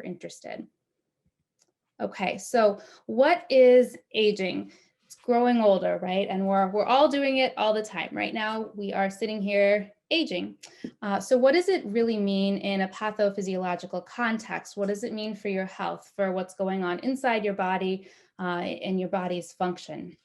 interested. Okay, so what is aging? It's growing older, right? And we're all doing it all the time. Right now, we are sitting here aging. So what does it really mean in a pathophysiological context? What does it mean for your health, for what's going on inside your body and your body's function?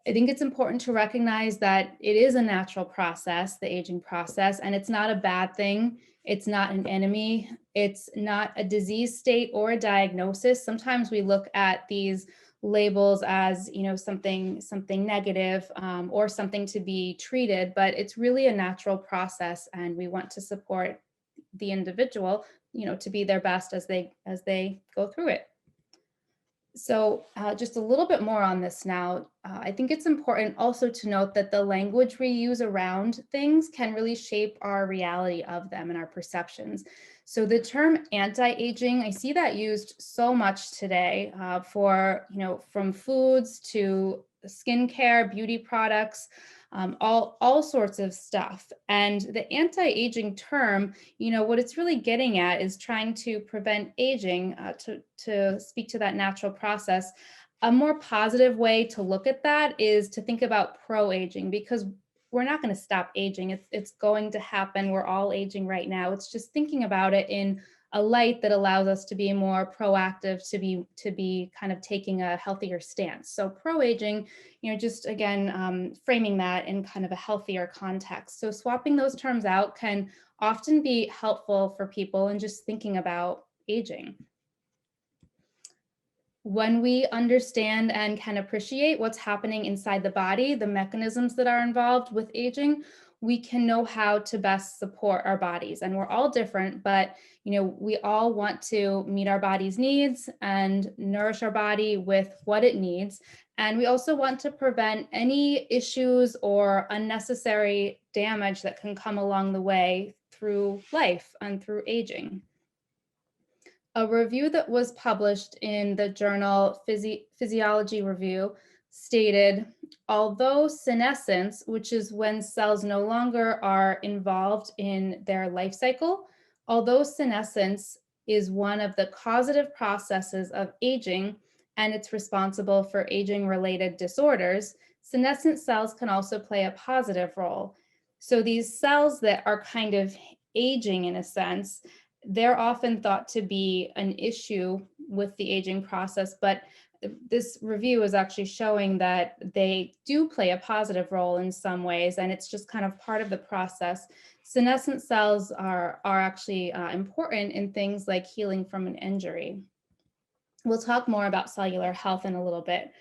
I think it's important to recognize that it is a natural process, the aging process, and it's not a bad thing. It's not an enemy. It's not a disease state or a diagnosis. Sometimes we look at these labels as, something negative or something to be treated, but it's really a natural process, and we want to support the individual, to be their best as they go through it. So just a little bit more on this now. I think it's important also to note that the language we use around things can really shape our reality of them and our perceptions. So the term anti-aging, I see that used so much today for, from foods to skincare, beauty products, all sorts of stuff. And the anti-aging term, what it's really getting at is trying to prevent aging, to speak to that natural process. A more positive way to look at that is to think about pro-aging, because we're not going to stop aging. It's going to happen. We're all aging right now. It's just thinking about it in a light that allows us to be more proactive, to be kind of taking a healthier stance. So pro-aging, just again, framing that in kind of a healthier context. So swapping those terms out can often be helpful for people in just thinking about aging. When we understand and can appreciate what's happening inside the body, the mechanisms that are involved with aging, we can know how to best support our bodies. And we're all different, but we all want to meet our body's needs and nourish our body with what it needs. And we also want to prevent any issues or unnecessary damage that can come along the way through life and through aging. A review that was published in the journal Physiology Review stated, although senescence, which is when cells no longer are involved in their life cycle, although senescence is one of the causative processes of aging and it's responsible for aging-related disorders, senescent cells can also play a positive role. So these cells that are kind of aging in a sense, they're often thought to be an issue with the aging process, but this review is actually showing that they do play a positive role in some ways, and it's just kind of part of the process. Senescent cells are actually important in things like healing from an injury. We'll talk more about cellular health in a little bit.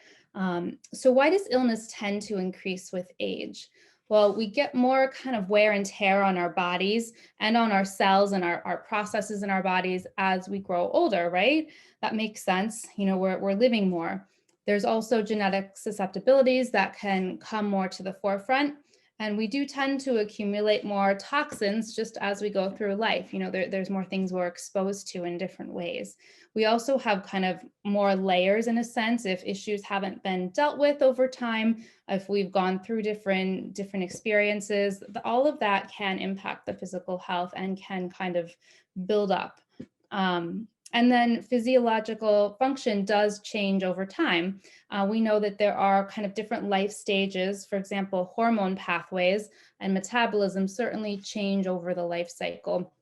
So why does illness tend to increase with age? Well, we get more kind of wear and tear on our bodies and on our cells and our processes in our bodies as we grow older, right? That makes sense. We're living more. There's also genetic susceptibilities that can come more to the forefront. And we do tend to accumulate more toxins just as we go through life. There's more things we're exposed to in different ways. We also have kind of more layers in a sense if issues haven't been dealt with over time, if we've gone through different experiences, all of that can impact the physical health and can kind of build up. And then physiological function does change over time. We know that there are kind of different life stages. For example, hormone pathways and metabolism certainly change over the life cycle.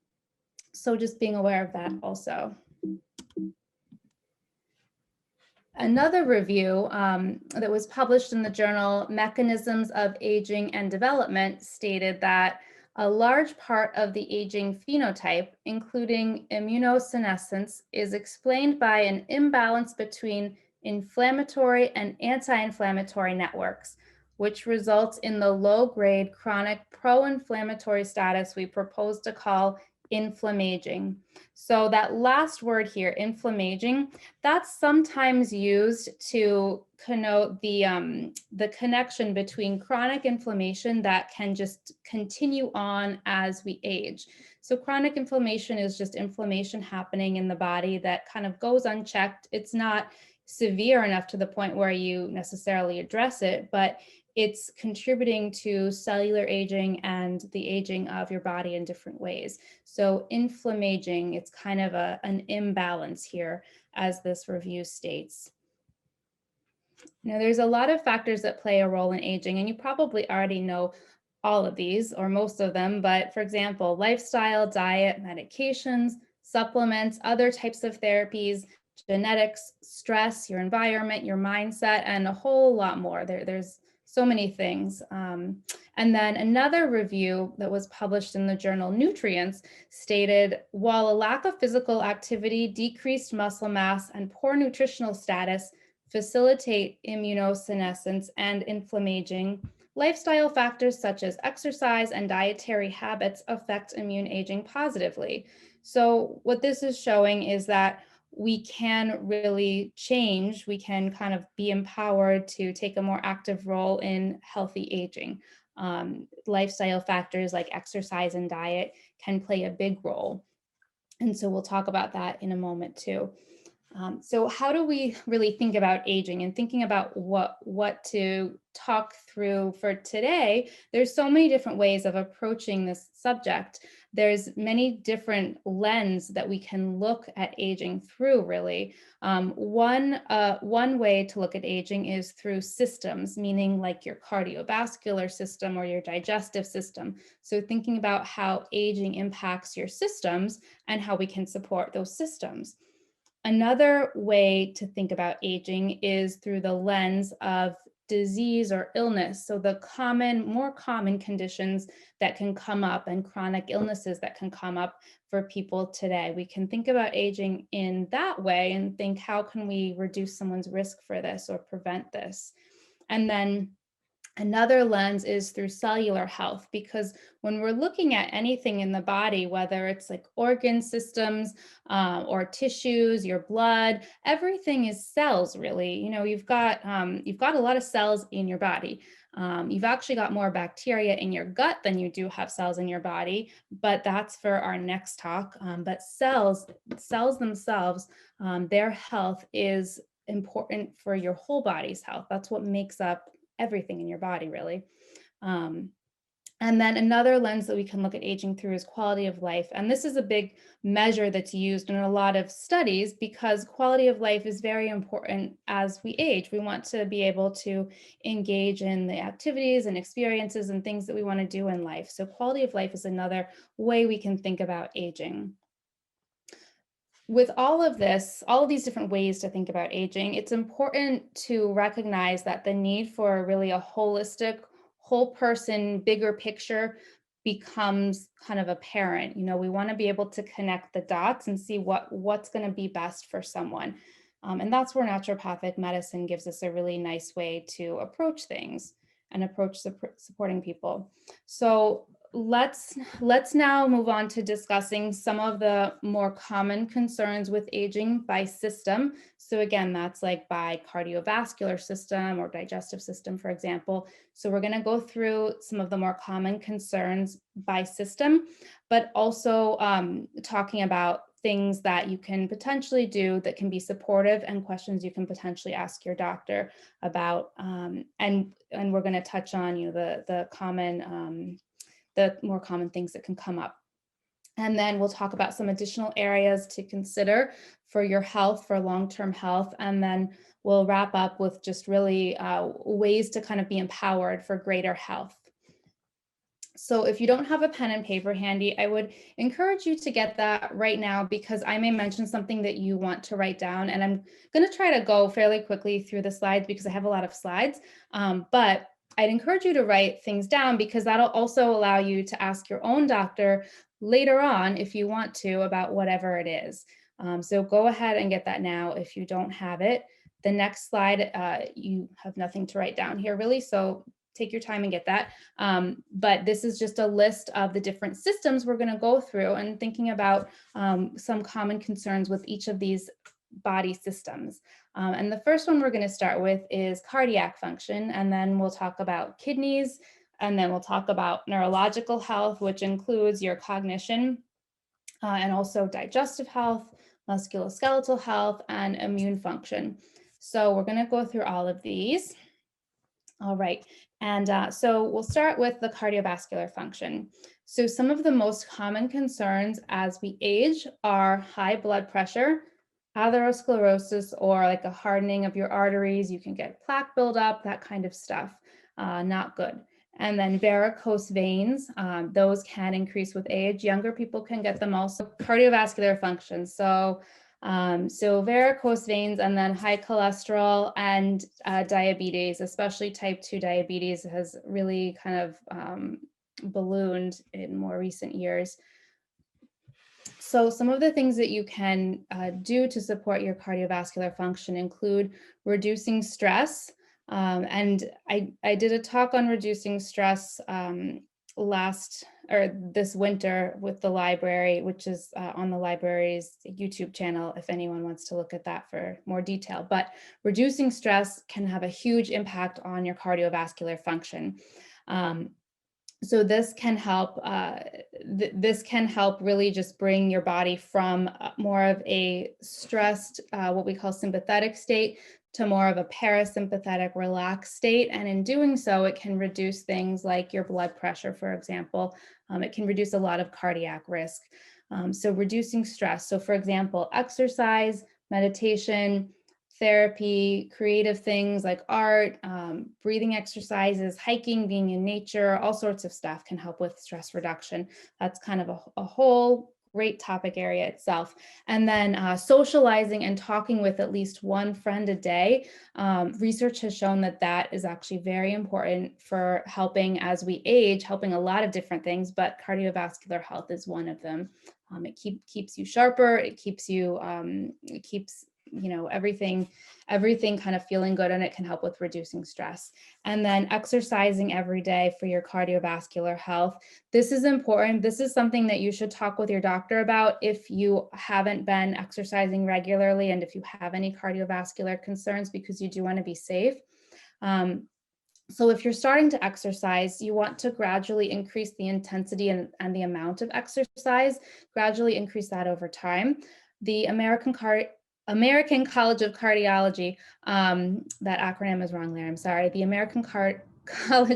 So just being aware of that also. Another review that was published in the journal Mechanisms of Aging and Development stated that a large part of the aging phenotype, including immunosenescence, is explained by an imbalance between inflammatory and anti-inflammatory networks, which results in the low-grade chronic pro-inflammatory status we propose to call inflammaging. So that last word here, inflammaging, that's sometimes used to connote the connection between chronic inflammation that can just continue on as we age. So chronic inflammation is just inflammation happening in the body that kind of goes unchecked. It's not severe enough to the point where you necessarily address it, but it's contributing to cellular aging and the aging of your body in different ways. So inflammaging, it's kind of an imbalance here, as this review states. Now, there's a lot of factors that play a role in aging, and you probably already know all of these or most of them. But for example, lifestyle, diet, medications, supplements, other types of therapies, genetics, stress, your environment, your mindset, and a whole lot more. There's so many things. And then another review that was published in the journal Nutrients stated, while a lack of physical activity, decreased muscle mass, and poor nutritional status facilitate immunosenescence and inflammaging, lifestyle factors such as exercise and dietary habits affect immune aging positively. So what this is showing is that we can really change, we can kind of be empowered to take a more active role in healthy aging. Lifestyle factors like exercise and diet can play a big role. And so we'll talk about that in a moment too. So how do we really think about aging and thinking about what to talk through for today? There's so many different ways of approaching this subject. There's many different lenses that we can look at aging through, really. One way to look at aging is through systems, meaning like your cardiovascular system or your digestive system. So thinking about how aging impacts your systems and how we can support those systems. Another way to think about aging is through the lens of disease or illness. So the more common conditions that can come up and chronic illnesses that can come up for people today. We can think about aging in that way and think, how can we reduce someone's risk for this or prevent this? And then another lens is through cellular health, because when we're looking at anything in the body, whether it's like organ systems or tissues, your blood, everything is cells, really. You know, you've got a lot of cells in your body. You've actually got more bacteria in your gut than you do have cells in your body, but that's for our next talk. But cells themselves, their health is important for your whole body's health. That's what makes up everything in your body, really. And then another lens that we can look at aging through is quality of life. And this is a big measure that's used in a lot of studies because quality of life is very important as we age. We want to be able to engage in the activities and experiences and things that we want to do in life. So quality of life is another way we can think about aging. With all of this, all of these different ways to think about aging, it's important to recognize that the need for really a holistic, whole person, bigger picture becomes kind of apparent. You know, we want to be able to connect the dots and see what's going to be best for someone. And that's where naturopathic medicine gives us a really nice way to approach things and approach supporting people. So let's now move on to discussing some of the more common concerns with aging by system. So again, that's like by cardiovascular system or digestive system, for example. So we're going to go through some of the more common concerns by system, but also talking about things that you can potentially do that can be supportive and questions you can potentially ask your doctor about. And we're going to touch on, you know, the more common things that can come up. And then we'll talk about some additional areas to consider for your health, for long-term health. And then we'll wrap up with just really ways to kind of be empowered for greater health. So if you don't have a pen and paper handy, I would encourage you to get that right now, because I may mention something that you want to write down. And I'm going to try to go fairly quickly through the slides because I have a lot of slides. But I'd encourage you to write things down, because that'll also allow you to ask your own doctor later on, if you want to, about whatever it is. So go ahead and get that now if you don't have it. The next slide, you have nothing to write down here, really. So take your time and get that. But this is just a list of the different systems we're going to go through and thinking about some common concerns with each of these body systems. And the first one we're going to start with is cardiac function, and then we'll talk about kidneys, and then we'll talk about neurological health, which includes your cognition, and also digestive health, musculoskeletal health, and immune function. So we're going to go through all of these. All right. And so we'll start with the cardiovascular function. So some of the most common concerns as we age are high blood pressure, atherosclerosis, or like a hardening of your arteries. You can get plaque buildup, that kind of stuff. Not good. And then varicose veins, those can increase with age. Younger people can get them also. Cardiovascular function. So varicose veins, and then high cholesterol and diabetes, especially type 2 diabetes, has really kind of ballooned in more recent years. So some of the things that you can do to support your cardiovascular function include reducing stress. And I did a talk on reducing stress this winter with the library, which is on the library's YouTube channel, if anyone wants to look at that for more detail. But reducing stress can have a huge impact on your cardiovascular function. So this can help. This can help really just bring your body from more of a stressed, what we call sympathetic state, to more of a parasympathetic, relaxed state. And in doing so, it can reduce things like your blood pressure, for example. It can reduce a lot of cardiac risk. So reducing stress. So for example, exercise, meditation, therapy, creative things like art, breathing exercises, hiking, being in nature, all sorts of stuff can help with stress reduction. That's kind of a whole great topic area itself. And then socializing and talking with at least one friend a day. Research has shown that that is actually very important for helping as we age, helping a lot of different things, but cardiovascular health is one of them. It keeps you sharper. It keeps you, it keeps everything kind of feeling good, and it can help with reducing stress. And then exercising every day for your cardiovascular health. This is important. This is something that you should talk with your doctor about if you haven't been exercising regularly and if you have any cardiovascular concerns, because you do want to be safe. So if you're starting to exercise, you want to gradually increase the intensity and the amount of exercise, gradually increase that over time. The American College of Cardiology, that acronym is wrong there, I'm sorry. The American College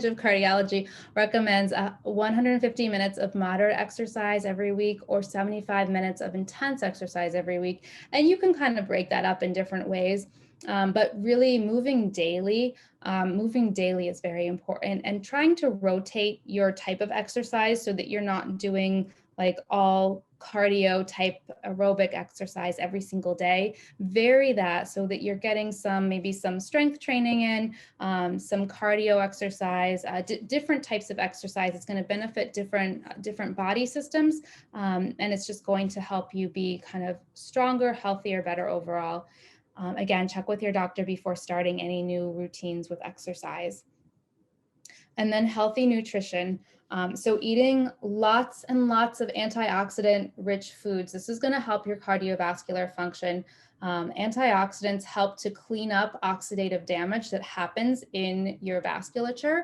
of Cardiology recommends 150 minutes of moderate exercise every week, or 75 minutes of intense exercise every week. And you can kind of break that up in different ways. But really moving daily is very important, and trying to rotate your type of exercise so that you're not doing like all cardio type aerobic exercise every single day. Vary that so that you're getting maybe some strength training in, some cardio exercise, different types of exercise. It's going to benefit different body systems, and it's just going to help you be kind of stronger, healthier, better overall. Again, check with your doctor before starting any new routines with exercise. And then healthy nutrition. So eating lots and lots of antioxidant rich foods. This is going to help your cardiovascular function. Antioxidants help to clean up oxidative damage that happens in your vasculature.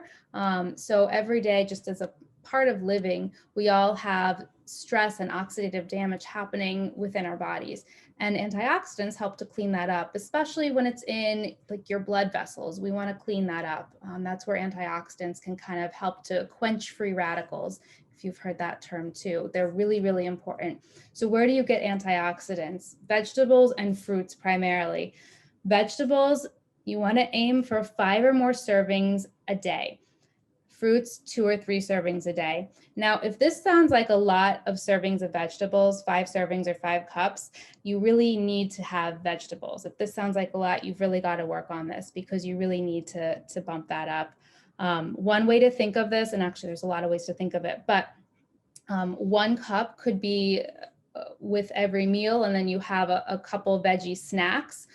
So every day, just as a part of living, we all have stress and oxidative damage happening within our bodies. And antioxidants help to clean that up, especially when it's in like your blood vessels. We want to clean that up. That's where antioxidants can kind of help to quench free radicals, if you've heard that term too. They're really, really important. So where do you get antioxidants? Vegetables and fruits primarily. Vegetables, you want to aim for 5 or more servings a day. Fruits, 2 or 3 servings a day. Now, if this sounds like a lot of servings of vegetables, 5 servings or 5 cups, you really need to have vegetables. If this sounds like a lot, you've really got to work on this, because you really need to bump that up. One way to think of this, and actually there's a lot of ways to think of it, but 1 cup could be with every meal, and then you have a couple veggie snacks.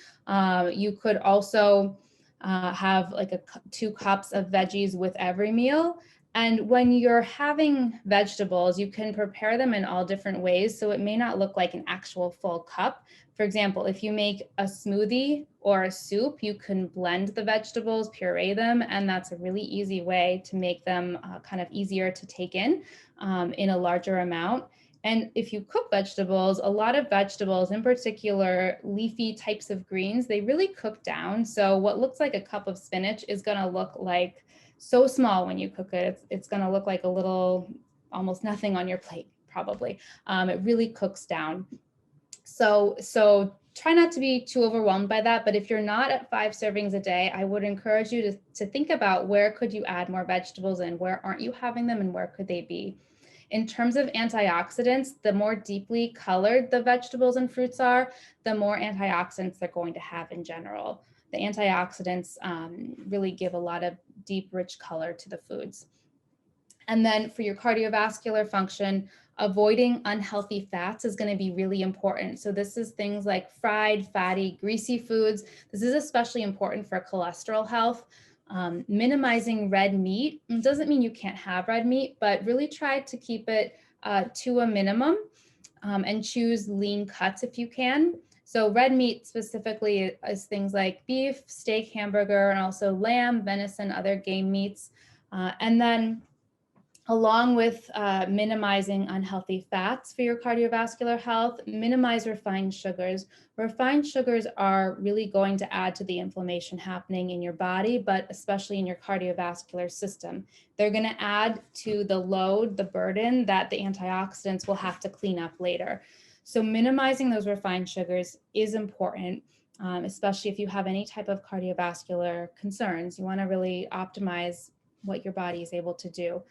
You could also have like 2 cups of veggies with every meal. And when you're having vegetables, you can prepare them in all different ways. So it may not look like an actual full cup. For example, if you make a smoothie or a soup, you can blend the vegetables, puree them, and that's a really easy way to make them kind of easier to take in a larger amount. And if you cook vegetables, a lot of vegetables, in particular leafy types of greens, they really cook down. So what looks like a cup of spinach is going to look like so small when you cook it. It's going to look like a little, almost nothing on your plate, probably. It really cooks down. So try not to be too overwhelmed by that. But if you're not at 5 servings a day, I would encourage you to think about where could you add more vegetables in, where aren't you having them, and where could they be. In terms of antioxidants, the more deeply colored the vegetables and fruits are, the more antioxidants they're going to have in general. The antioxidants really give a lot of deep, rich color to the foods. And then for your cardiovascular function, avoiding unhealthy fats is going to be really important. So this is things like fried, fatty, greasy foods. This is especially important for cholesterol health. Minimizing red meat. It doesn't mean you can't have red meat, but really try to keep it to a minimum and choose lean cuts if you can. So red meat specifically is things like beef, steak, hamburger, and also lamb, venison, other game meats. And then along with minimizing unhealthy fats for your cardiovascular health, minimize refined sugars. Refined sugars are really going to add to the inflammation happening in your body, but especially in your cardiovascular system. They're going to add to the load, the burden that the antioxidants will have to clean up later. So minimizing those refined sugars is important, especially if you have any type of cardiovascular concerns. You want to really optimize what your body is able to do.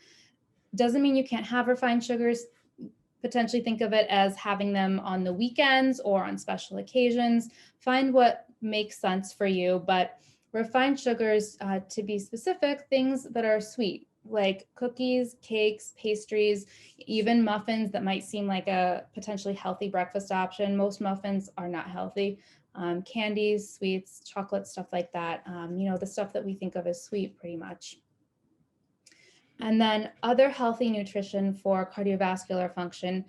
Doesn't mean you can't have refined sugars. Potentially think of it as having them on the weekends or on special occasions. Find what makes sense for you, but refined sugars, to be specific, things that are sweet, like cookies, cakes, pastries, even muffins that might seem like a potentially healthy breakfast option. Most muffins are not healthy. Candies, sweets, chocolate, stuff like that. The stuff that we think of as sweet pretty much. And then other healthy nutrition for cardiovascular function,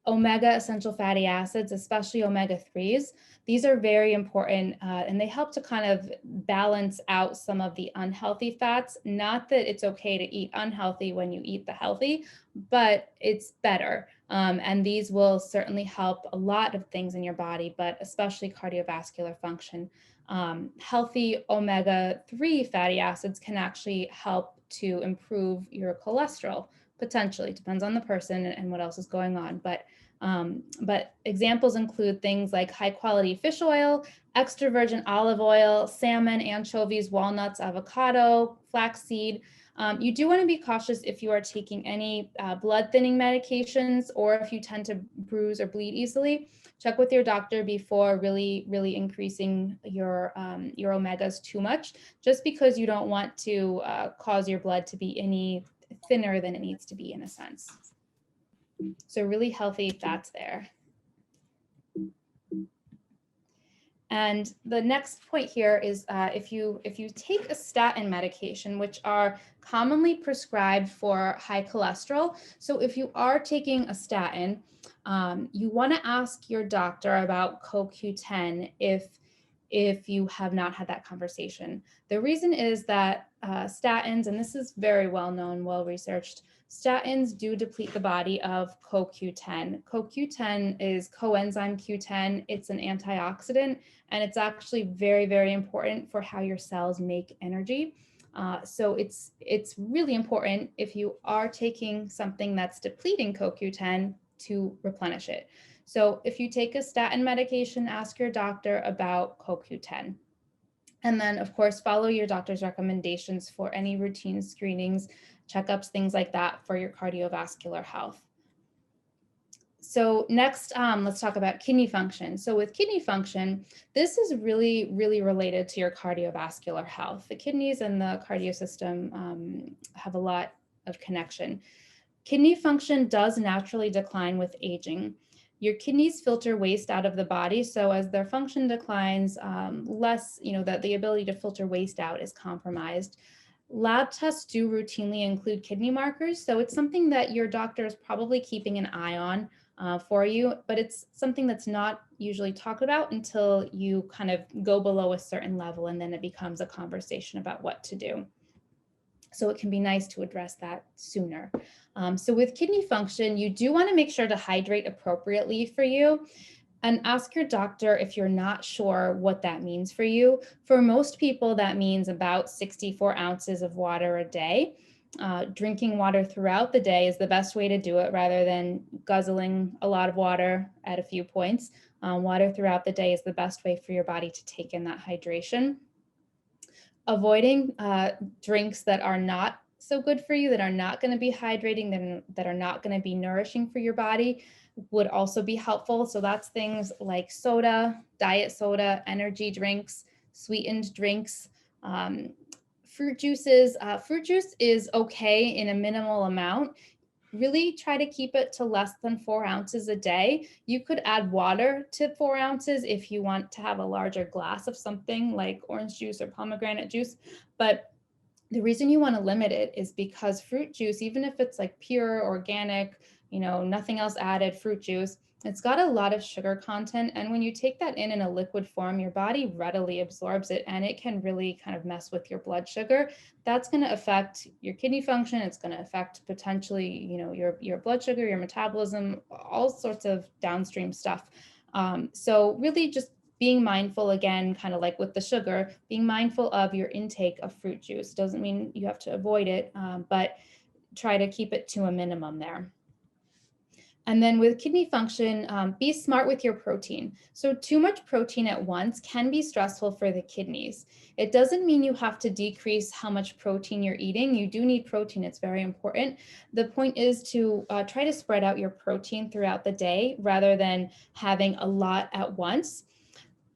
omega essential fatty acids, especially omega-3s. These are very important and they help to kind of balance out some of the unhealthy fats. Not that it's okay to eat unhealthy when you eat the healthy, but it's better. And these will certainly help a lot of things in your body, but especially cardiovascular function. Healthy omega-3 fatty acids can actually help to improve your cholesterol, potentially. Depends on the person and what else is going on. But examples include things like high quality fish oil, extra virgin olive oil, salmon, anchovies, walnuts, avocado, flaxseed. You do want to be cautious if you are taking any blood thinning medications or if you tend to bruise or bleed easily. Check with your doctor before really increasing your omegas too much, just because you don't want to cause your blood to be any thinner than it needs to be in a sense. So really healthy fats there. And the next point here is if you take a statin medication, which are commonly prescribed for high cholesterol. So if you are taking a statin, you want to ask your doctor about CoQ10 if you have not had that conversation. The reason is that statins, and this is very well known, well researched, statins do deplete the body of CoQ10. CoQ10 is coenzyme Q10. It's an antioxidant, and it's actually very important for how your cells make energy. So it's really important if you are taking something that's depleting CoQ10 to replenish it. So if you take a statin medication, ask your doctor about CoQ10. And then, of course, follow your doctor's recommendations for any routine screenings, checkups, things like that for your cardiovascular health. So next, let's talk about kidney function. So with kidney function, this is really related to your cardiovascular health. The kidneys and the cardio system have a lot of connection. Kidney function does naturally decline with aging. Your kidneys filter waste out of the body. So as their function declines, the ability to filter waste out is compromised. Lab tests do routinely include kidney markers. So it's something that your doctor is probably keeping an eye on for you, but it's something that's not usually talked about until you kind of go below a certain level, and then it becomes a conversation about what to do. So it can be nice to address that sooner. So with kidney function, you do want to make sure to hydrate appropriately for you, and ask your doctor if you're not sure what that means for you. For most people, that means about 64 ounces of water a day. Drinking water throughout the day is the best way to do it rather than guzzling a lot of water at a few points. Water throughout the day is the best way for your body to take in that hydration. Avoiding drinks that are not so good for you, that are not going to be hydrating, that are not going to be nourishing for your body would also be helpful. So that's things like soda, diet soda, energy drinks, sweetened drinks, fruit juices. Fruit juice is okay in a minimal amount. Really try to keep it to less than 4 ounces a day. You could add water to 4 ounces if you want to have a larger glass of something like orange juice or pomegranate juice. But the reason you want to limit it is because fruit juice, even if it's like pure, organic, nothing else added fruit juice, it's got a lot of sugar content. And when you take that in a liquid form, your body readily absorbs it, and it can really kind of mess with your blood sugar. That's going to affect your kidney function. It's going to affect potentially, your blood sugar, your metabolism, all sorts of downstream stuff. So really just being mindful, again, kind of like with the sugar, being mindful of your intake of fruit juice. Doesn't mean you have to avoid it, but try to keep it to a minimum there. And then with kidney function, be smart with your protein. So too much protein at once can be stressful for the kidneys. It doesn't mean you have to decrease how much protein you're eating. You do need protein, it's very important. The point is to try to spread out your protein throughout the day rather than having a lot at once.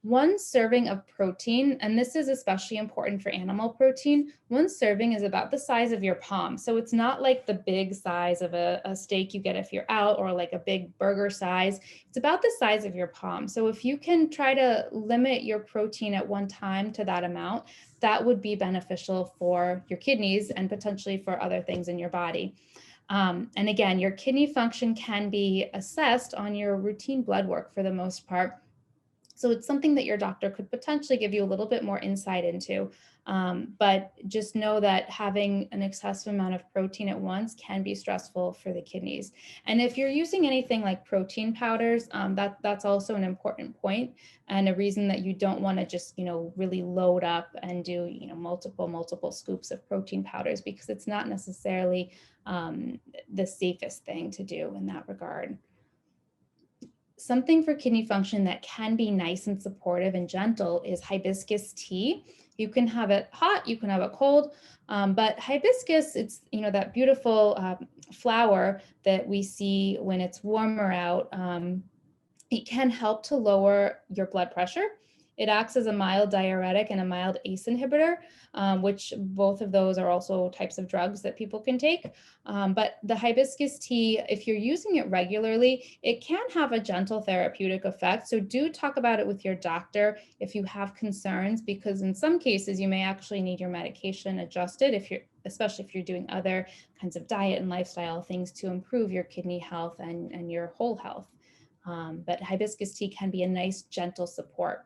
One serving of protein, and this is especially important for animal protein, one serving is about the size of your palm. So it's not like the big size of a steak you get if you're out, or like a big burger size. It's about the size of your palm. So if you can try to limit your protein at one time to that amount, that would be beneficial for your kidneys and potentially for other things in your body. And again, your kidney function can be assessed on your routine blood work for the most part. So it's something that your doctor could potentially give you a little bit more insight into. But just know that having an excessive amount of protein at once can be stressful for the kidneys. And if you're using anything like protein powders, that's also an important point, and a reason that you don't want to just, really load up and do, multiple scoops of protein powders, because it's not necessarily the safest thing to do in that regard. Something for kidney function that can be nice and supportive and gentle is hibiscus tea. You can have it hot, you can have it cold, but hibiscus, it's that beautiful flower that we see when it's warmer out. It can help to lower your blood pressure. It acts as a mild diuretic and a mild ACE inhibitor, which both of those are also types of drugs that people can take. But the hibiscus tea, if you're using it regularly, it can have a gentle therapeutic effect. So do talk about it with your doctor if you have concerns, because in some cases you may actually need your medication adjusted, especially if you're doing other kinds of diet and lifestyle things to improve your kidney health and your whole health. But hibiscus tea can be a nice, gentle support.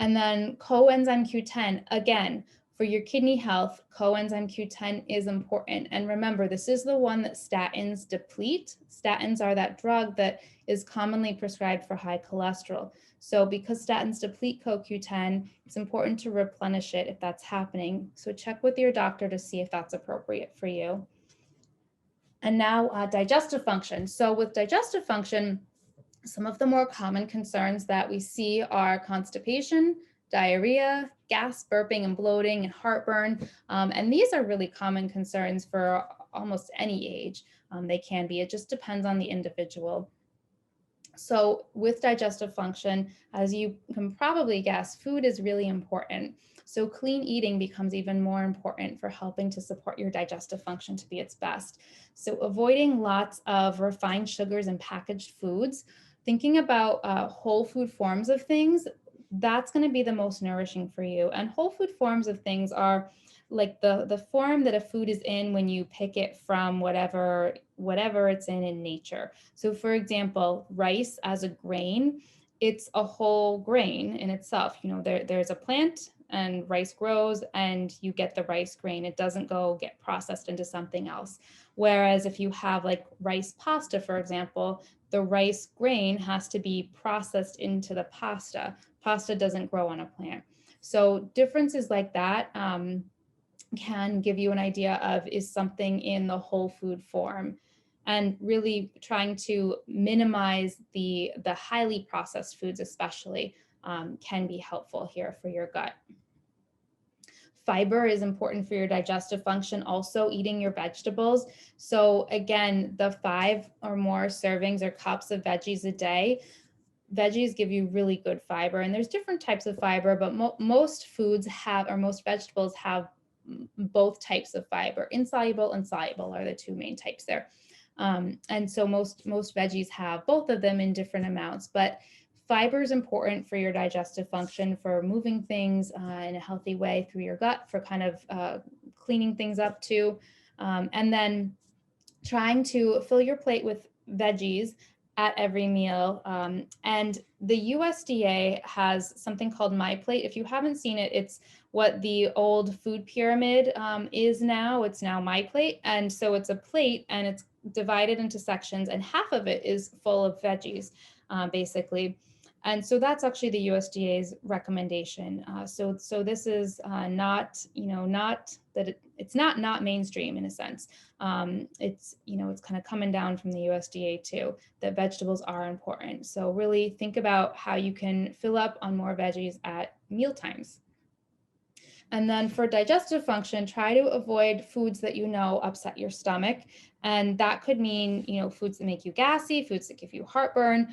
And then coenzyme Q10, again, for your kidney health, coenzyme Q10 is important. And remember, this is the one that statins deplete. Statins are that drug that is commonly prescribed for high cholesterol. So because statins deplete CoQ10, it's important to replenish it if that's happening. So check with your doctor to see if that's appropriate for you. And now digestive function. So with digestive function, some of the more common concerns that we see are constipation, diarrhea, gas, burping and bloating, and heartburn. And these are really common concerns for almost any age. They can be, it just depends on the individual. So with digestive function, as you can probably guess, food is really important. So clean eating becomes even more important for helping to support your digestive function to be its best. So avoiding lots of refined sugars and packaged foods, thinking about whole food forms of things, that's going to be the most nourishing for you. And whole food forms of things are like the form that a food is in when you pick it from whatever it's in nature. So for example, rice as a grain, it's a whole grain in itself. There's a plant and rice grows and you get the rice grain. It doesn't go get processed into something else. Whereas if you have like rice pasta, for example, the rice grain has to be processed into the pasta. Pasta doesn't grow on a plant. So differences like that can give you an idea of, is something in the whole food form? And really trying to minimize the highly processed foods especially can be helpful here for your gut. Fiber is important for your digestive function, also eating your vegetables. So again, the 5 or more servings or cups of veggies a day. Veggies give you really good fiber, and there's different types of fiber, but most foods have, or most vegetables have both types of fiber. Insoluble and soluble are the 2 main types there. And so most veggies have both of them in different amounts, but fiber is important for your digestive function, for moving things in a healthy way through your gut, for kind of cleaning things up too. And then trying to fill your plate with veggies at every meal. And the USDA has something called My Plate. If you haven't seen it, it's what the old food pyramid is now. It's now My Plate. And so it's a plate and it's divided into sections, and half of it is full of veggies, basically. And so that's actually the USDA's recommendation. So this is not, not that it's not mainstream in a sense. It's kind of coming down from the USDA too, that vegetables are important. So really think about how you can fill up on more veggies at meal times. And then for digestive function, try to avoid foods that upset your stomach. And that could mean, foods that make you gassy, foods that give you heartburn.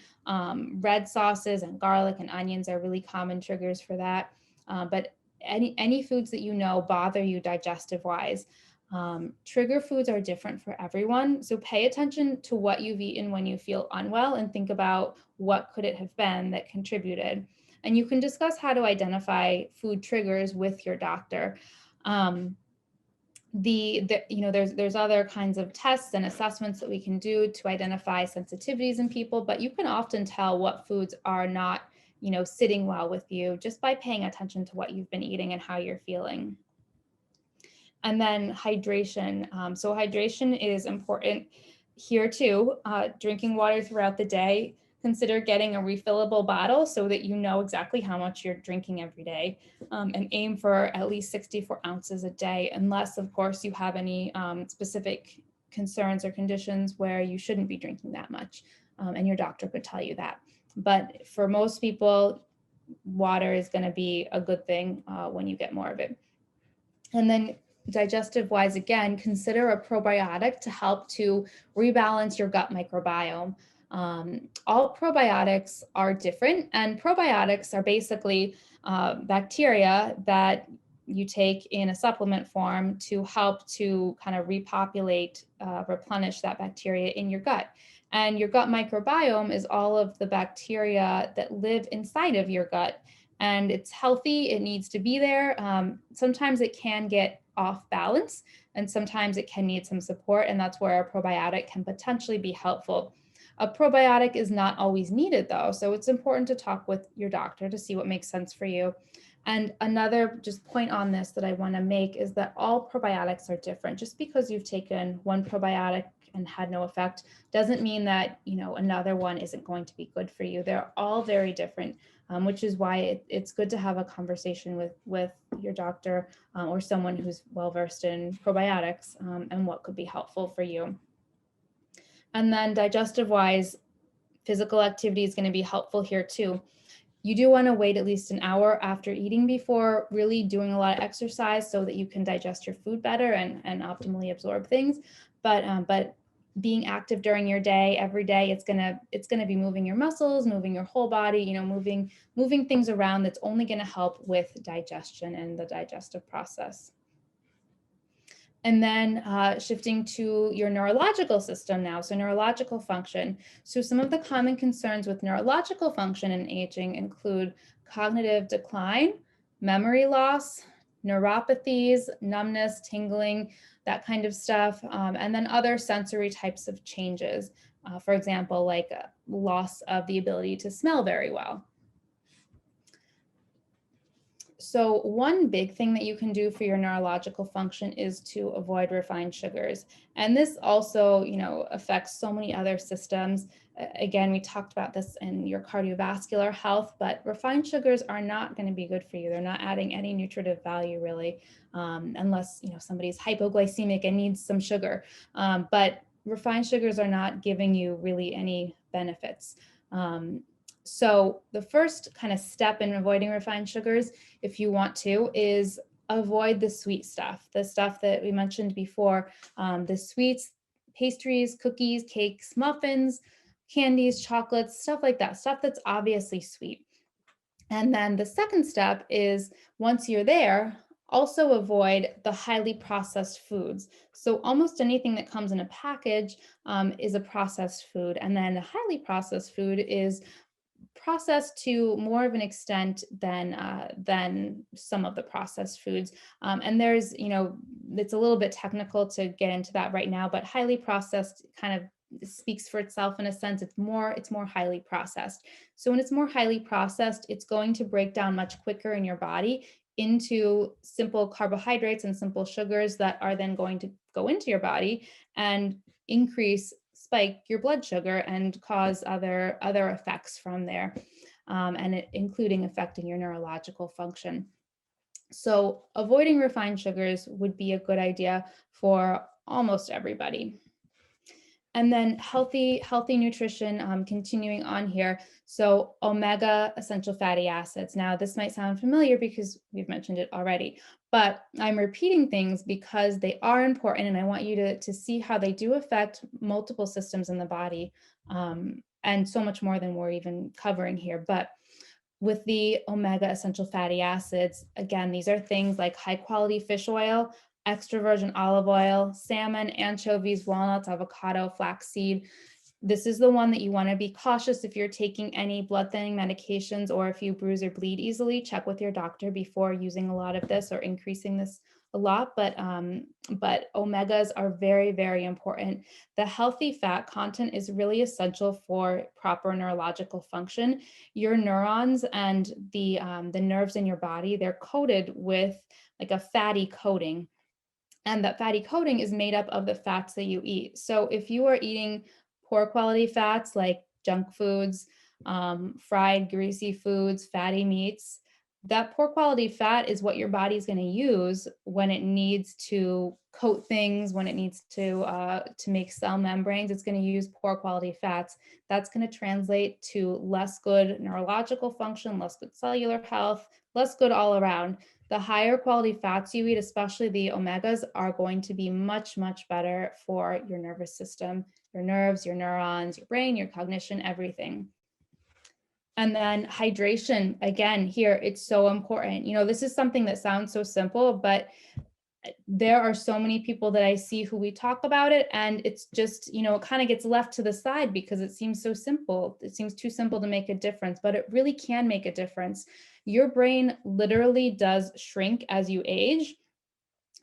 Red sauces and garlic and onions are really common triggers for that. But any foods that bother you digestive-wise. Trigger foods are different for everyone. So pay attention to what you've eaten when you feel unwell and think about what could it have been that contributed. And you can discuss how to identify food triggers with your doctor. There's other kinds of tests and assessments that we can do to identify sensitivities in people, but you can often tell what foods are not, sitting well with you just by paying attention to what you've been eating and how you're feeling. And then hydration. So hydration is important here too. Drinking water throughout the day. Consider getting a refillable bottle so that you know exactly how much you're drinking every day, and aim for at least 64 ounces a day, unless, of course, you have any specific concerns or conditions where you shouldn't be drinking that much, and your doctor could tell you that. But for most people, water is going to be a good thing when you get more of it. And then digestive-wise, again, consider a probiotic to help to rebalance your gut microbiome. All probiotics are different, and probiotics are basically bacteria that you take in a supplement form to help to kind of repopulate, replenish that bacteria in your gut. And your gut microbiome is all of the bacteria that live inside of your gut, and it's healthy. It needs to be there. Sometimes it can get off balance, and sometimes it can need some support, and that's where a probiotic can potentially be helpful. A probiotic is not always needed though, so it's important to talk with your doctor to see what makes sense for you. And another just point on this that I want to make is that all probiotics are different. Just because you've taken one probiotic and had no effect doesn't mean that another one isn't going to be good for you. They're all very different, which is why it's good to have a conversation with your doctor or someone who's well-versed in probiotics and what could be helpful for you. And then digestive-wise, physical activity is going to be helpful here too. You do want to wait at least an hour after eating before really doing a lot of exercise so that you can digest your food better and optimally absorb things. But being active during your day, every day, it's gonna be moving your muscles, moving your whole body, moving things around. That's only going to help with digestion and the digestive process. And then shifting to your neurological system now, so neurological function. So some of the common concerns with neurological function in aging include cognitive decline, memory loss, neuropathies, numbness, tingling, that kind of stuff, and then other sensory types of changes. For example, like loss of the ability to smell very well. So one big thing that you can do for your neurological function is to avoid refined sugars. And this also, affects so many other systems. Again, we talked about this in your cardiovascular health, but refined sugars are not going to be good for you. They're not adding any nutritive value really, unless, somebody's hypoglycemic and needs some sugar. But refined sugars are not giving you really any benefits. So the first kind of step in avoiding refined sugars, if you want to, is avoid the sweet stuff, the stuff that we mentioned before, the sweets, pastries, cookies, cakes, muffins, candies, chocolates, stuff like that, stuff that's obviously sweet. And then the second step is, once you're there, also avoid the highly processed foods. So almost anything that comes in a package is a processed food. And then a highly processed food is processed to more of an extent than some of the processed foods. And there's, it's a little bit technical to get into that right now, but highly processed kind of speaks for itself in a sense. It's more highly processed. So when it's more highly processed, it's going to break down much quicker in your body into simple carbohydrates and simple sugars that are then going to go into your body and spike your blood sugar and cause other effects from there, including affecting your neurological function. So avoiding refined sugars would be a good idea for almost everybody. And then healthy nutrition, continuing on here. So omega essential fatty acids. Now, this might sound familiar because we've mentioned it already, but I'm repeating things because they are important, and I want you to see how they do affect multiple systems in the body, and so much more than we're even covering here. But with the omega essential fatty acids, again, these are things like high quality fish oil, extra virgin olive oil, salmon, anchovies, walnuts, avocado, flaxseed. This is the one that you want to be cautious if you're taking any blood thinning medications, or if you bruise or bleed easily. Check with your doctor before using a lot of this or increasing this a lot. But omegas are very, very important. The healthy fat content is really essential for proper neurological function. Your neurons and the nerves in your body, they're coated with like a fatty coating. And that fatty coating is made up of the fats that you eat. So if you are eating poor quality fats like junk foods, fried, greasy foods, fatty meats, that poor quality fat is what your body is going to use when it needs to coat things, when it needs to make cell membranes. It's going to use poor quality fats. That's going to translate to less good neurological function, less good cellular health, less good all around. The higher quality fats you eat, especially the omegas, are going to be much, much better for your nervous system, your nerves, your neurons, your brain, your cognition, everything. And then hydration, again, here, it's so important. This is something that sounds so simple, but there are so many people that I see who we talk about it, and it's just, it kind of gets left to the side because it seems so simple. It seems too simple to make a difference, but it really can make a difference. Your brain literally does shrink as you age.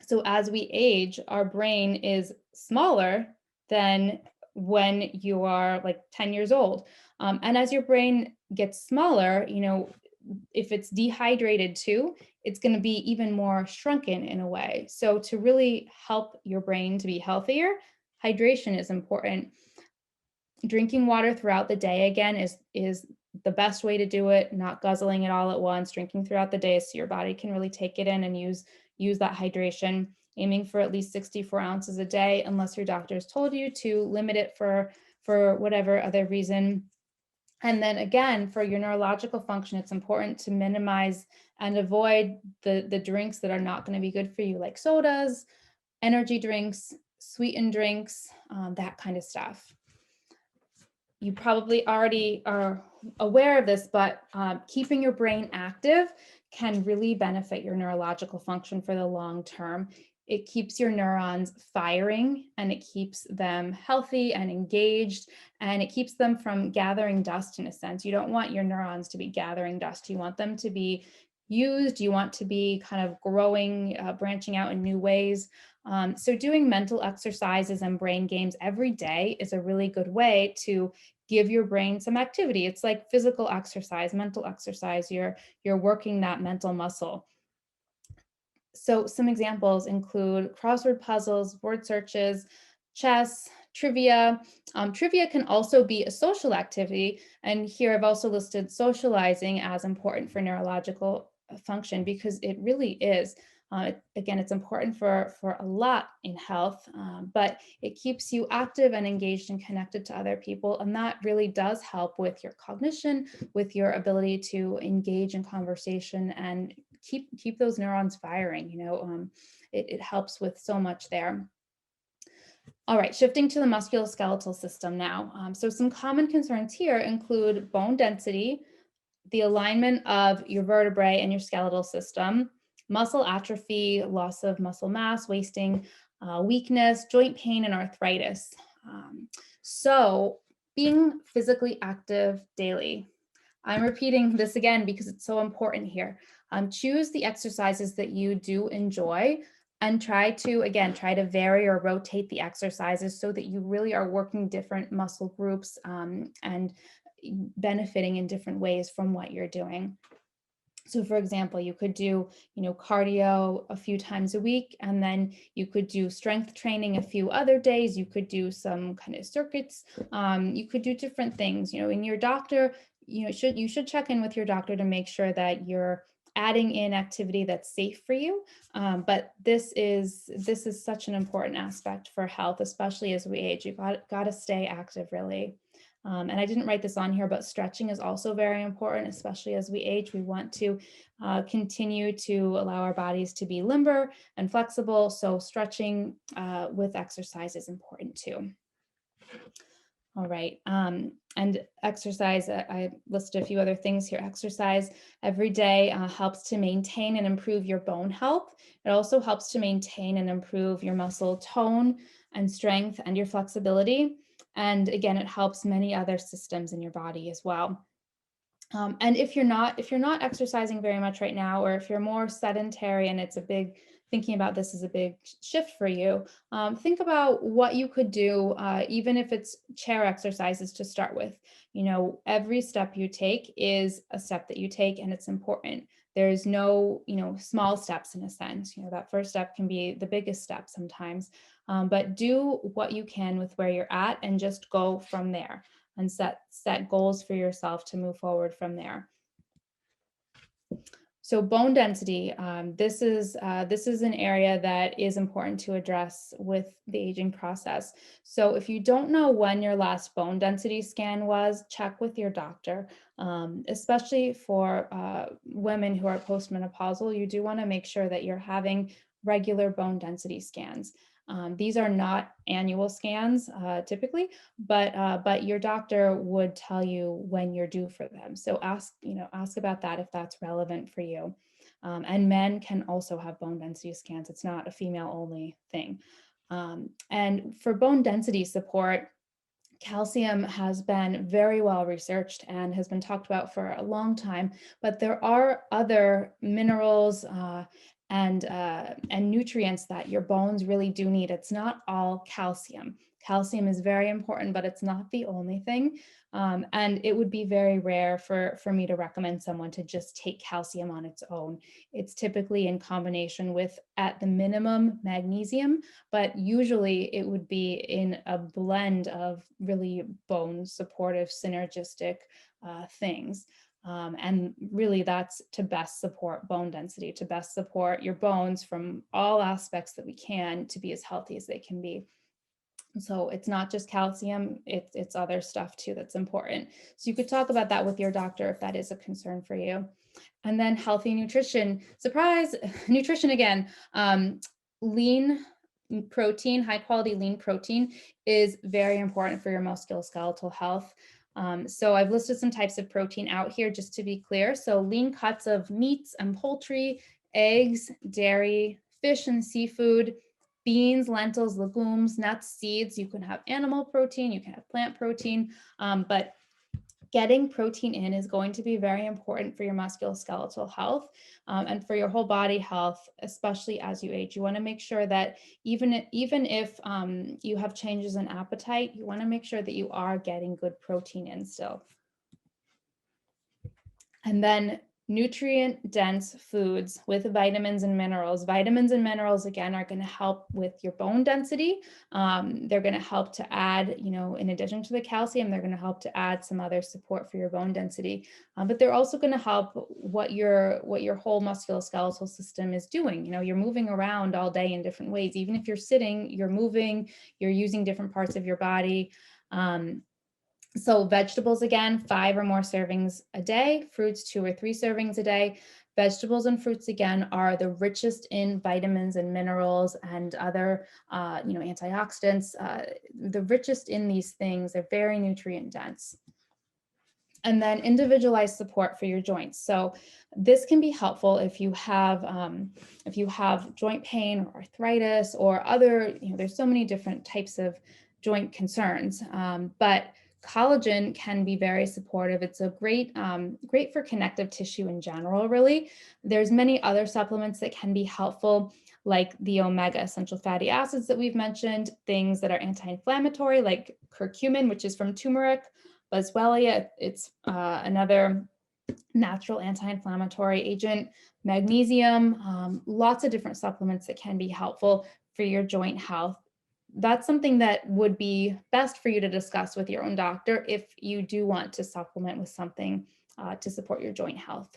So as we age, our brain is smaller than when you are like 10 years old. And as your brain gets smaller, if it's dehydrated too, it's going to be even more shrunken in a way. So to really help your brain to be healthier, hydration is important. Drinking water throughout the day, again, is the best way to do it, not guzzling it all at once, drinking throughout the day so your body can really take it in and use that hydration, aiming for at least 64 ounces a day, unless your doctor's told you to limit it for whatever other reason. And then again, for your neurological function, it's important to minimize and avoid the drinks that are not going to be good for you, like sodas, energy drinks, sweetened drinks, that kind of stuff. You probably already are aware of this, but keeping your brain active can really benefit your neurological function for the long term. It keeps your neurons firing, and it keeps them healthy and engaged, and it keeps them from gathering dust in a sense. You don't want your neurons to be gathering dust. You want them to be used. You want to be kind of growing, branching out in new ways. So doing mental exercises and brain games every day is a really good way to give your brain some activity. It's like physical exercise, mental exercise. You're working that mental muscle. So some examples include crossword puzzles, word searches, chess, trivia. Trivia can also be a social activity. And here I've also listed socializing as important for neurological function because it really is. Again, it's important for a lot in health, but it keeps you active and engaged and connected to other people. And that really does help with your cognition, with your ability to engage in conversation and keep those neurons firing. It helps with so much there. All right, shifting to the musculoskeletal system now. So some common concerns here include bone density, the alignment of your vertebrae and your skeletal system, muscle atrophy, loss of muscle mass, wasting, weakness, joint pain, and arthritis. So being physically active daily. I'm repeating this again because it's so important here. Choose the exercises that you do enjoy and try to vary or rotate the exercises so that you really are working different muscle groups and benefiting in different ways from what you're doing. So for example, you could do, cardio a few times a week, and then you could do strength training a few other days. You could do some kind of circuits. You could do different things, and your doctor, you should check in with your doctor to make sure that you're adding in activity that's safe for you. But this is such an important aspect for health, especially as we age. You got to stay active, really. And I didn't write this on here, but stretching is also very important, especially as we age. We want to continue to allow our bodies to be limber and flexible. So stretching with exercise is important too. All right. And exercise, I listed a few other things here. Exercise every day helps to maintain and improve your bone health. It also helps to maintain and improve your muscle tone and strength and your flexibility. And again, it helps many other systems in your body as well. And if you're not exercising very much right now, or if you're more sedentary and thinking about this is a big shift for you, think about what you could do, even if it's chair exercises to start with. Every step you take is a step that you take, and it's important. There's no, small steps in a sense. That first step can be the biggest step sometimes, but do what you can with where you're at and just go from there and set goals for yourself to move forward from there. So bone density, this is an area that is important to address with the aging process. So if you don't know when your last bone density scan was, check with your doctor, especially for women who are postmenopausal. You do want to make sure that you're having regular bone density scans. These are not annual scans typically, but your doctor would tell you when you're due for them. So ask about that if that's relevant for you. And men can also have bone density scans. It's not a female only thing. And for bone density support, calcium has been very well researched and has been talked about for a long time, but there are other minerals and nutrients that your bones really do need. It's not all calcium. Calcium is very important, but it's not the only thing. And it would be very rare for me to recommend someone to just take calcium on its own. It's typically in combination with, at the minimum, magnesium, but usually it would be in a blend of really bone supportive, synergistic things. And really that's to best support bone density, to best support your bones from all aspects that we can to be as healthy as they can be. So it's not just calcium, it's other stuff too that's important. So you could talk about that with your doctor if that is a concern for you. And then healthy nutrition, surprise, nutrition again, lean protein, high quality lean protein is very important for your musculoskeletal health. So I've listed some types of protein out here just to be clear. So lean cuts of meats and poultry, eggs, dairy, fish and seafood, beans, lentils, legumes, nuts, seeds. You can have animal protein, you can have plant protein, but Getting protein in is going to be very important for your musculoskeletal health, and for your whole body health, especially as you age. You want to make sure that even if you have changes in appetite, you want to make sure that you are getting good protein in still. And then nutrient dense foods with vitamins and minerals. Vitamins and minerals, again, are going to help with your bone density. They're going to help to add, in addition to the calcium, they're going to help to add some other support for your bone density. But they're also going to help what your whole musculoskeletal system is doing. You're moving around all day in different ways. Even if you're sitting, you're moving, you're using different parts of your body. So vegetables, again, 5 or more servings a day, fruits 2 or 3 servings a day. Vegetables and fruits, again, are the richest in vitamins and minerals and other, antioxidants, the richest in these things. They're very nutrient dense. And then individualized support for your joints. So this can be helpful if you have joint pain or arthritis or other, there's so many different types of joint concerns, but collagen can be very supportive. It's a great for connective tissue in general, really. There's many other supplements that can be helpful, like the omega essential fatty acids that we've mentioned, things that are anti-inflammatory, like curcumin, which is from turmeric, boswellia, it's another natural anti-inflammatory agent, magnesium, lots of different supplements that can be helpful for your joint health. That's something that would be best for you to discuss with your own doctor if you do want to supplement with something to support your joint health.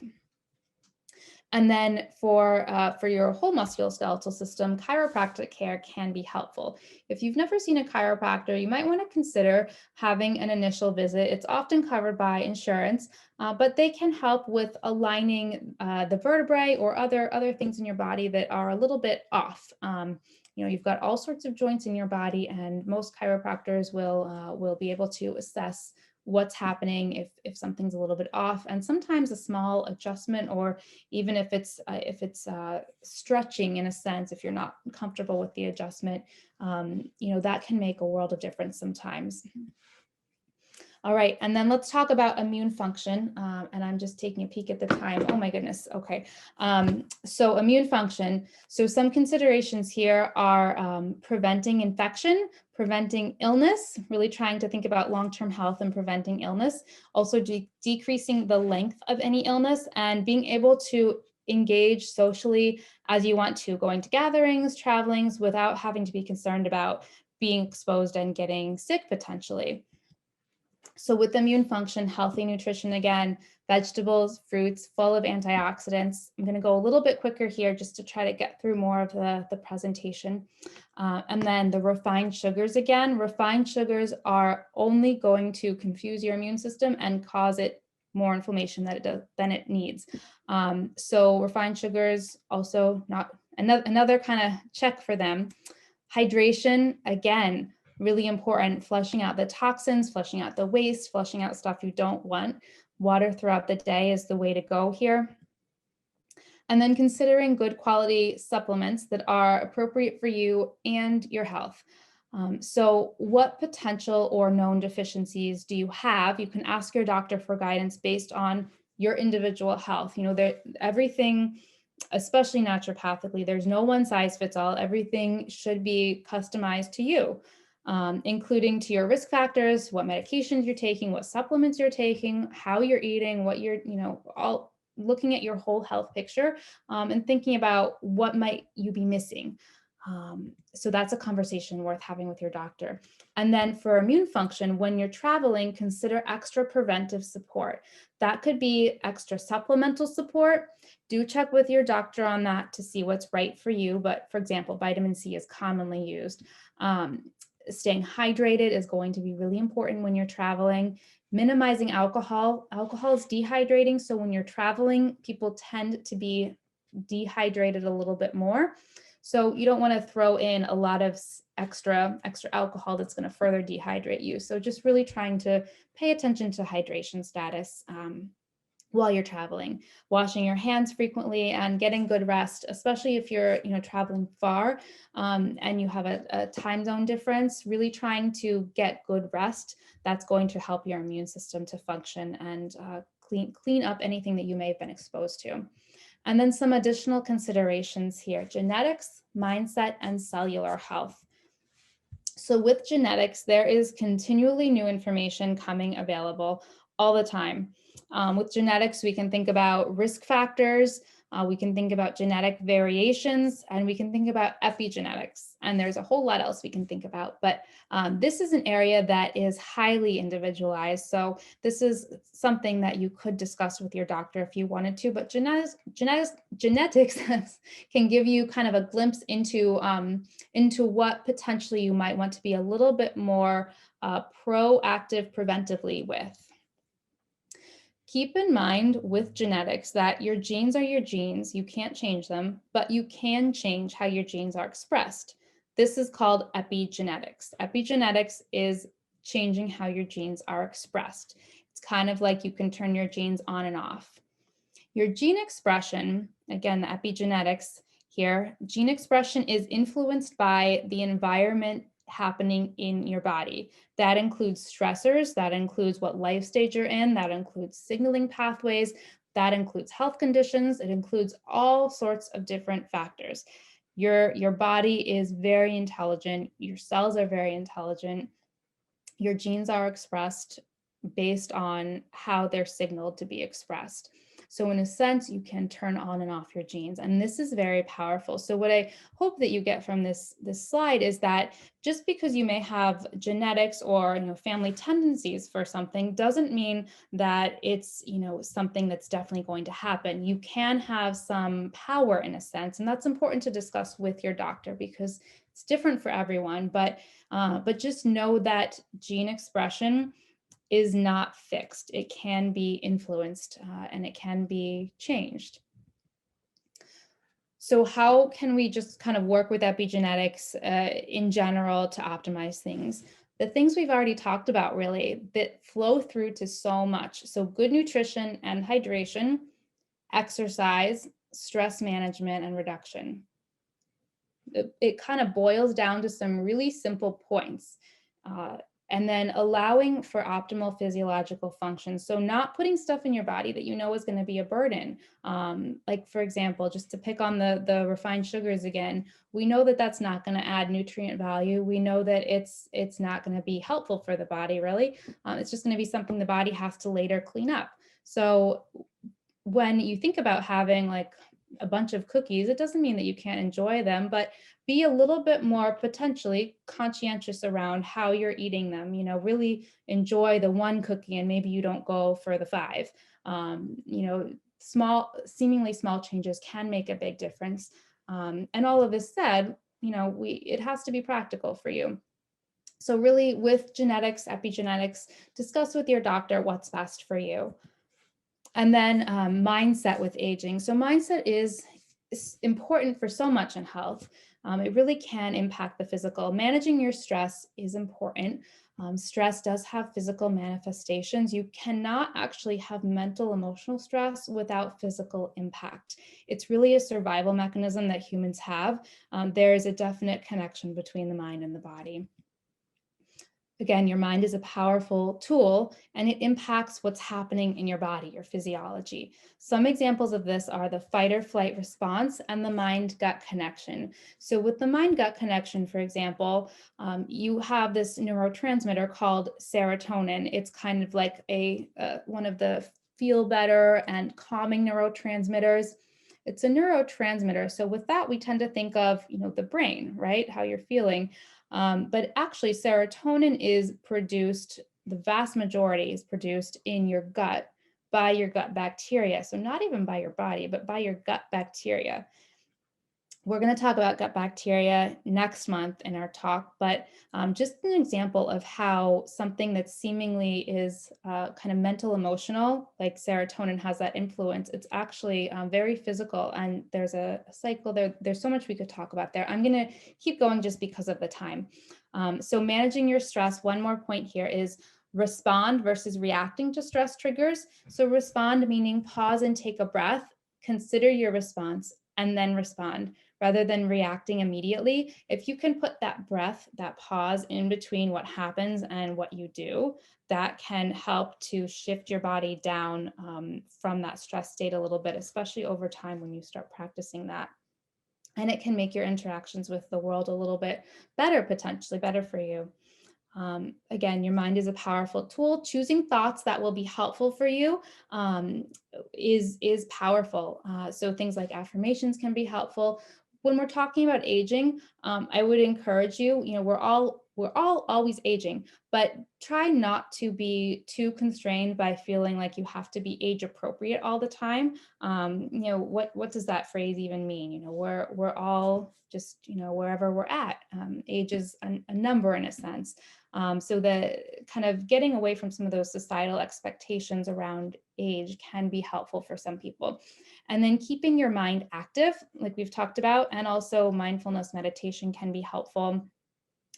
And then for your whole musculoskeletal system, chiropractic care can be helpful. If you've never seen a chiropractor, you might want to consider having an initial visit. It's often covered by insurance, but they can help with aligning the vertebrae or other things in your body that are a little bit off. You've got all sorts of joints in your body, and most chiropractors will be able to assess what's happening if something's a little bit off. And sometimes a small adjustment, or even if it's stretching in a sense, if you're not comfortable with the adjustment, that can make a world of difference sometimes. All right, and then let's talk about immune function. And I'm just taking a peek at the time. Oh my goodness, okay. So immune function. So some considerations here are preventing infection, preventing illness, really trying to think about long-term health and preventing illness, also decreasing the length of any illness, and being able to engage socially as you want to, going to gatherings, travelings, without having to be concerned about being exposed and getting sick potentially. So with immune function, healthy nutrition, again, vegetables, fruits, full of antioxidants. I'm going to go a little bit quicker here just to try to get through more of the presentation. And then the refined sugars, again, refined sugars are only going to confuse your immune system and cause it more inflammation than it needs. So refined sugars, also not another kind of check for them. Hydration, again, really important, flushing out the toxins, flushing out the waste, flushing out stuff you don't want. Water throughout the day is the way to go here. And then considering good quality supplements that are appropriate for you and your health. So what potential or known deficiencies do you have? You can ask your doctor for guidance based on your individual health. Everything, especially naturopathically, there's no one size fits all. Everything should be customized to you. Including to your risk factors, what medications you're taking, what supplements you're taking, how you're eating, what you're, all looking at your whole health picture, and thinking about what might you be missing. So that's a conversation worth having with your doctor. And then for immune function, when you're traveling, consider extra preventive support. That could be extra supplemental support. Do check with your doctor on that to see what's right for you. But for example, vitamin C is commonly used. Staying hydrated is going to be really important when you're traveling. Minimizing alcohol. Alcohol is dehydrating. So when you're traveling, people tend to be dehydrated a little bit more. So you don't want to throw in a lot of extra alcohol that's going to further dehydrate you. So just really trying to pay attention to hydration status. while you're traveling, washing your hands frequently and getting good rest, especially if you're, traveling far, and you have a time zone difference, really trying to get good rest. That's going to help your immune system to function and clean up anything that you may have been exposed to. And then some additional considerations here: genetics, mindset, and cellular health. So with genetics, there is continually new information coming available all the time. With genetics, we can think about risk factors, we can think about genetic variations, and we can think about epigenetics. And there's a whole lot else we can think about, but this is an area that is highly individualized. So this is something that you could discuss with your doctor if you wanted to, but genetics can give you kind of a glimpse into what potentially you might want to be a little bit more proactive preventively with. Keep in mind with genetics that your genes are your genes. You can't change them, but you can change how your genes are expressed. This is called epigenetics. Epigenetics is changing how your genes are expressed. It's kind of like you can turn your genes on and off. Your gene expression, again, the epigenetics here, gene expression is influenced by the environment happening in your body. That includes stressors, that includes what life stage you're in, that includes signaling pathways, that includes health conditions, it includes all sorts of different factors. Your body is very intelligent, your cells are very intelligent, your genes are expressed based on how they're signaled to be expressed. So in a sense, you can turn on and off your genes, and this is very powerful. So what I hope that you get from this slide is that just because you may have genetics or family tendencies for something doesn't mean that it's something that's definitely going to happen. You can have some power in a sense, and that's important to discuss with your doctor because it's different for everyone. But just know that gene expression is not fixed. It can be influenced and it can be changed. So how can we just kind of work with epigenetics in general to optimize things? The things we've already talked about really that flow through to so much. So good nutrition and hydration, exercise, stress management, and reduction. It kind of boils down to some really simple points. And then allowing for optimal physiological function. So not putting stuff in your body that is going to be a burden. Like for example, just to pick on the refined sugars again, we know that that's not going to add nutrient value. We know that it's not going to be helpful for the body really. It's just going to be something the body has to later clean up. So when you think about having like a bunch of cookies, it doesn't mean that you can't enjoy them, but be a little bit more potentially conscientious around how you're eating them. Really enjoy the one cookie and maybe you don't go for the 5. Seemingly small changes can make a big difference. And all of this said, it has to be practical for you. So really with genetics, epigenetics, discuss with your doctor what's best for you. And then mindset with aging. So mindset is important for so much in health. It really can impact the physical. Managing your stress is important. Stress does have physical manifestations. You cannot actually have mental, emotional stress without physical impact. It's really a survival mechanism that humans have. There is a definite connection between the mind and the body. Again, your mind is a powerful tool and it impacts what's happening in your body, your physiology. Some examples of this are the fight or flight response and the mind-gut connection. So with the mind-gut connection, for example, you have this neurotransmitter called serotonin. It's kind of like one of the feel better and calming neurotransmitters. It's a neurotransmitter. So with that, we tend to think of, the brain, right? How you're feeling. But actually serotonin is produced, the vast majority is produced in your gut by your gut bacteria. So not even by your body, but by your gut bacteria. We're going to talk about gut bacteria next month in our talk, but just an example of how something that seemingly is kind of mental, emotional, like serotonin has that influence. It's actually very physical, and there's a cycle there. There's so much we could talk about there. I'm going to keep going just because of the time. So managing your stress, one more point here is Respond versus reacting to stress triggers. So respond meaning pause and take a breath, consider your response, and then respond rather than reacting immediately. If you can put that breath, that pause in between what happens and what you do, that can help to shift your body down from that stress state a little bit, especially over time when you start practicing that. And it can make your interactions with the world a little bit better, potentially better for you. Again, your mind is a powerful tool. Choosing thoughts that will be helpful for you is powerful. So things like affirmations can be helpful. When we're talking about aging, I would encourage you, we're all always aging, but try not to be too constrained by feeling like you have to be age appropriate all the time. What does that phrase even mean? We're all just, wherever we're at. Age is a number in a sense. So the kind of getting away from some of those societal expectations around age can be helpful for some people. And then keeping your mind active, like we've talked about, and also mindfulness meditation can be helpful.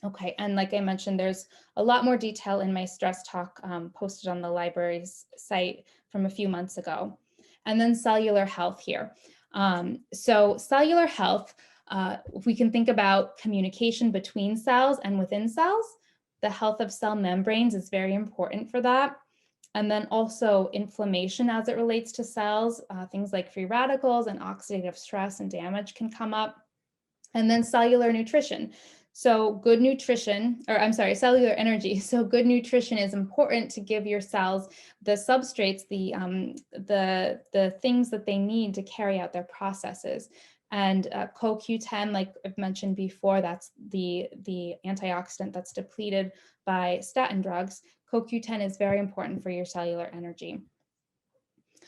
Okay, and like I mentioned, there's a lot more detail in my stress talk posted on the library's site from a few months ago. And then cellular health here. So cellular health, we can think about communication between cells and within cells. The health of cell membranes is very important for that. And then also inflammation as it relates to cells, things like free radicals and oxidative stress and damage can come up. And then cellular nutrition. So good nutrition, or I'm sorry, cellular energy. So good nutrition is important to give your cells the substrates, the things that they need to carry out their processes. And CoQ10, like I've mentioned before, that's the antioxidant that's depleted by statin drugs. CoQ10 is very important for your cellular energy.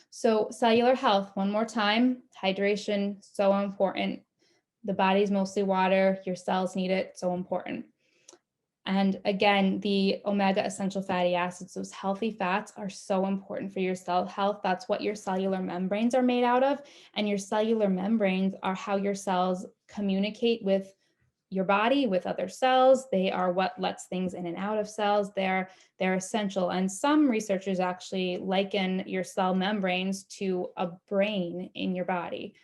So cellular health, one more time, hydration, so important. The body's mostly water, your cells need it, so important. And again, the omega essential fatty acids, those healthy fats are so important for your cell health. That's what your cellular membranes are made out of. And your cellular membranes are how your cells communicate with your body, with other cells. They are what lets things in and out of cells. They're essential. And some researchers actually liken your cell membranes to a brain in your body.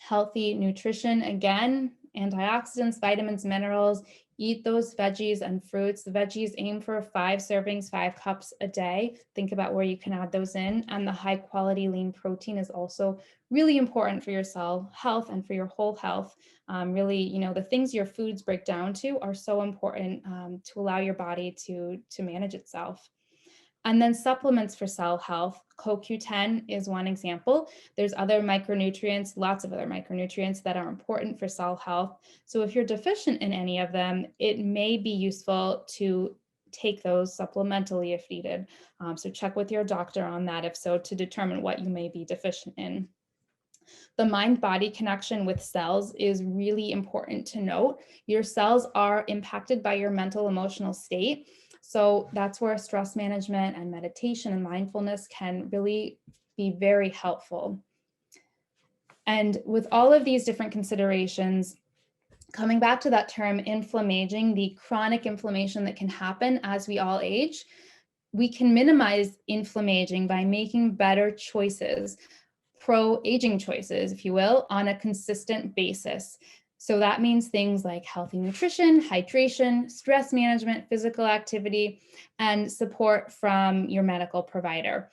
Healthy nutrition, again, antioxidants, vitamins, minerals, eat those veggies and fruits. The veggies aim for 5 servings, 5 cups a day. Think about where you can add those in. And the high quality lean protein is also really important for your cell health and for your whole health. Really, the things your foods break down to are so important to allow your body to manage itself. And then supplements for cell health. CoQ10 is one example. There's other micronutrients, lots of other micronutrients that are important for cell health. So if you're deficient in any of them, it may be useful to take those supplementally if needed. So check with your doctor on that, if so, to determine what you may be deficient in. The mind-body connection with cells is really important to note. Your cells are impacted by your mental emotional state. So that's where stress management and meditation and mindfulness can really be very helpful. And with all of these different considerations, coming back to that term inflammaging, the chronic inflammation that can happen as we all age, we can minimize inflammaging by making better choices, pro-aging choices, if you will, on a consistent basis. So that means things like healthy nutrition, hydration, stress management, physical activity, and support from your medical provider.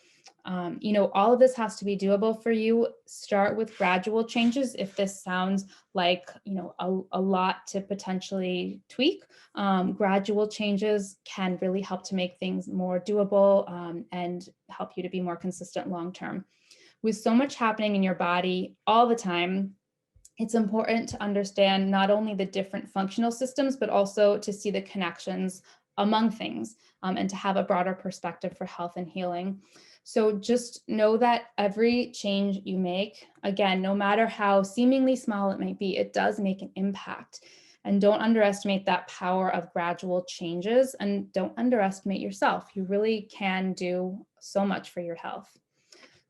All of this has to be doable for you. Start with gradual changes. If this sounds like, a lot to potentially tweak, gradual changes can really help to make things more doable and help you to be more consistent long-term. With so much happening in your body all the time, it's important to understand not only the different functional systems, but also to see the connections among things and to have a broader perspective for health and healing. So just know that every change you make, again, no matter how seemingly small it might be, it does make an impact. And don't underestimate that power of gradual changes, and don't underestimate yourself. You really can do so much for your health.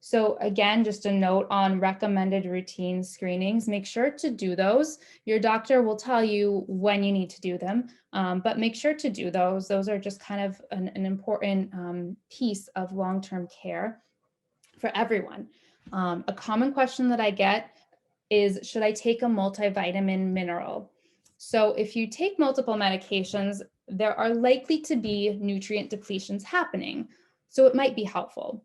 So again, just a note on recommended routine screenings, make sure to do those. Your doctor will tell you when you need to do them, but make sure to do those. Those are just kind of an important piece of long-term care for everyone. A common question that I get is, should I take a multivitamin mineral? So if you take multiple medications, there are likely to be nutrient depletions happening. So it might be helpful.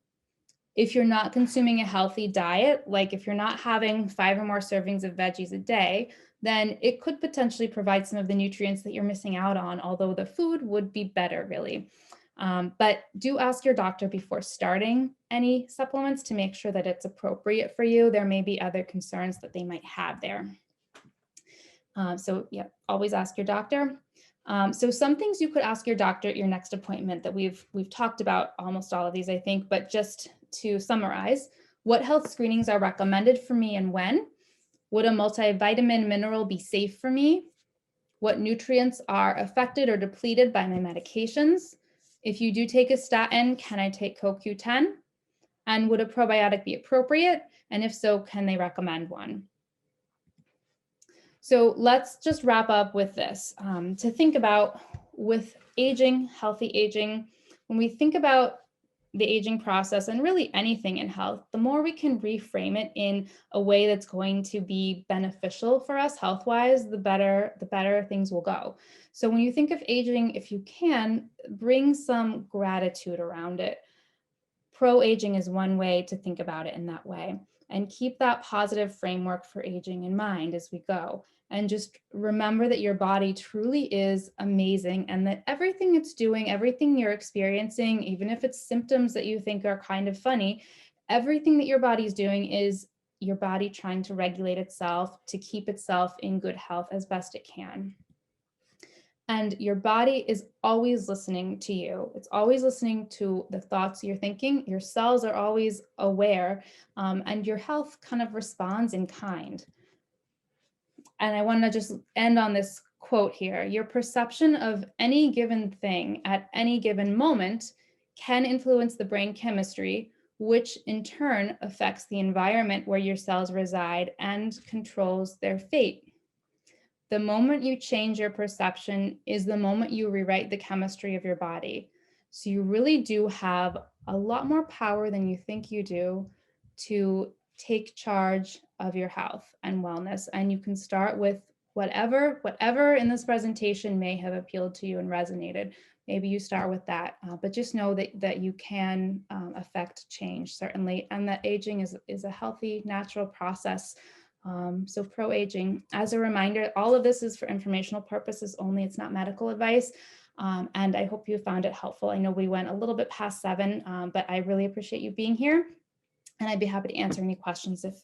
If you're not consuming a healthy diet, like if you're not having 5 or more servings of veggies a day, then it could potentially provide some of the nutrients that you're missing out on, although the food would be better, really. But do ask your doctor before starting any supplements to make sure that it's appropriate for you. There may be other concerns that they might have there. So yeah, always ask your doctor. So some things you could ask your doctor at your next appointment that we've talked about almost all of these, I think, but just to summarize, what health screenings are recommended for me and when? Would a multivitamin mineral be safe for me? What nutrients are affected or depleted by my medications? If you do take a statin, can I take CoQ10? And would a probiotic be appropriate? And if so, can they recommend one? So let's just wrap up with this. To think about with aging, healthy aging, when we think about the aging process and really anything in health, the more we can reframe it in a way that's going to be beneficial for us health-wise, the better things will go. So when you think of aging, if you can, bring some gratitude around it. Pro-aging is one way to think about it in that way. And keep that positive framework for aging in mind as we go. And just remember that your body truly is amazing and that everything it's doing, everything you're experiencing, even if it's symptoms that you think are kind of funny, everything that your body's doing is your body trying to regulate itself to keep itself in good health as best it can. And your body is always listening to you. It's always listening to the thoughts you're thinking. Your cells are always aware, and your health kind of responds in kind. And I want to just end on this quote here. Your perception of any given thing at any given moment can influence the brain chemistry, which in turn affects the environment where your cells reside and controls their fate. The moment you change your perception is the moment you rewrite the chemistry of your body. So you really do have a lot more power than you think you do to take charge of your health and wellness. And you can start with whatever in this presentation may have appealed to you and resonated. Maybe you start with that, but just know that you can affect change, certainly, and that aging is a healthy, natural process. So pro-aging, as a reminder, all of this is for informational purposes only. It's not medical advice. And I hope you found it helpful. I know we went a little bit past 7, but I really appreciate you being here. And I'd be happy to answer any questions if